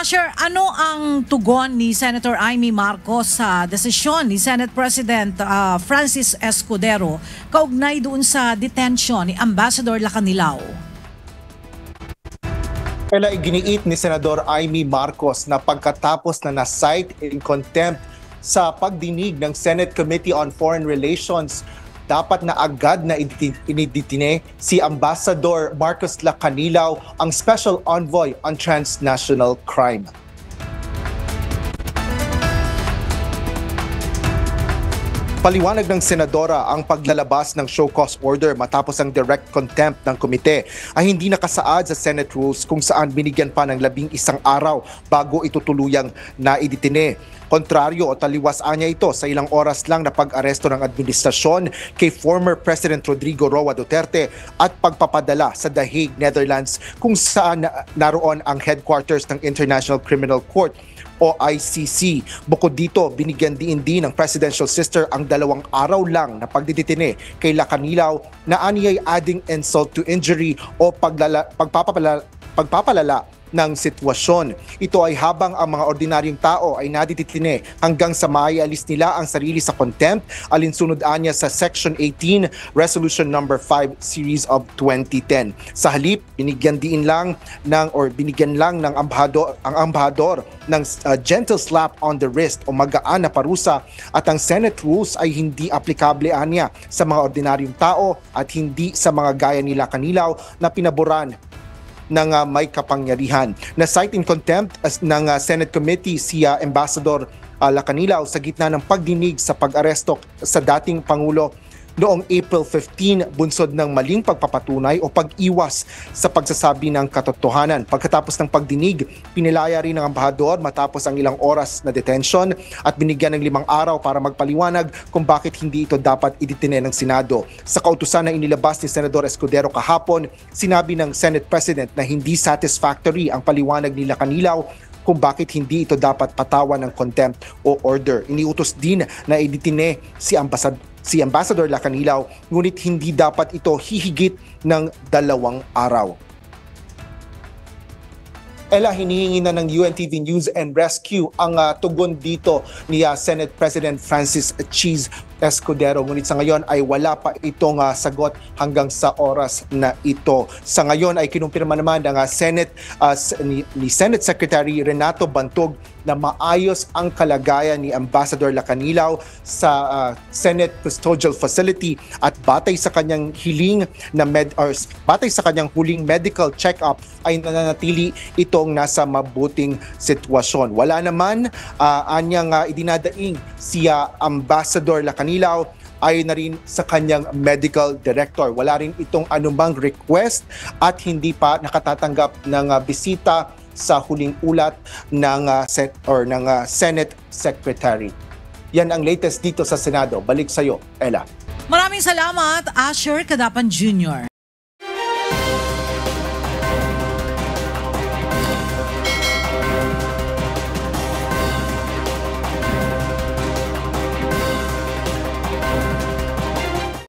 Asher, ano ang tugon ni Senator Amy Marcos sa desisyon ni Senate President Francis Escudero kaugnay doon sa detention ni Ambassador Lacanilao? Kaya iginiit ni Senador Amy Marcos na pagkatapos na na-cite in contempt sa pagdinig ng Senate Committee on Foreign Relations, dapat na agad na inidetine si Ambassador Marcos Lacanilao, ang Special Envoy on Transnational Crime. Paliwanag ng senadora, ang paglalabas ng show cause order matapos ang direct contempt ng komite ay hindi nakasaad sa Senate rules kung saan binigyan pa ng 11 araw bago ito tuluyang naidetine. Kontraryo o taliwas anya ito sa ilang oras lang na pag-aresto ng administrasyon kay former President Rodrigo Roa Duterte at pagpapadala sa The Hague, Netherlands, kung saan naroon ang headquarters ng International Criminal Court o ICC. Bukod dito, binigyan din ng presidential sister ang 2 araw lang na pagdidetine kay Lacanilao na aniyay adding insult to injury o pagpapalala ng sitwasyon. Ito ay habang ang mga ordinaryong tao ay nadidetine hanggang sa maialis nila ang sarili sa contempt, alinsunod anya sa Section 18, Resolution Number 5, Series of 2010. Sa halip, binigyan lang ng ambahador ng gentle slap on the wrist o magaan na parusa, at ang Senate rules ay hindi aplikable anya sa mga ordinaryong tao at hindi sa mga gaya ni Lacanilao na pinaboran ng may kapangyarihan. Na-cite in contempt ng Senate Committee si Ambassador Lacanilao sa gitna ng pagdinig sa pag-aresto sa dating Pangulo noong April 15, bunsod ng maling pagpapatunay o pag-iwas sa pagsasabi ng katotohanan. Pagkatapos ng pagdinig, pinilaya rin ng ambahador matapos ang ilang oras na detention at binigyan ng 5 araw para magpaliwanag kung bakit hindi ito dapat idetine ng Senado. Sa kautusan na inilabas ni Senador Escudero kahapon, sinabi ng Senate President na hindi satisfactory ang paliwanag ni Lacanilao kung bakit hindi ito dapat patawan ng contempt o order. Iniutos din na idetine si Ambassador Lacanilao, ngunit hindi dapat ito hihigit ng 2 araw. Ella, hinihingi na ng UNTV News and Rescue ang tugon dito ni Senate President Francis Cheese Escudero. Ngunit sa ngayon ay wala pa itong sagot hanggang sa oras na ito. Sa ngayon ay kinumpirma naman ng ni Senate Secretary Renato Bantog na maayos ang kalagayan ni Ambassador Lacanilao sa Senate Custodial Facility at batay sa kanyang huling medical check-up ay nananatili itong nasa mabuting sitwasyon. Wala naman anyang idinadaing si Ambassador Lacanilao ay na rin sa kanyang medical director. Wala rin itong anumang request at hindi pa nakatatanggap ng bisita sa huling ulat ng Senate Secretary. Yan ang latest dito sa Senado. Balik sa iyo, Ella. Maraming salamat, Asher Cadapan Jr.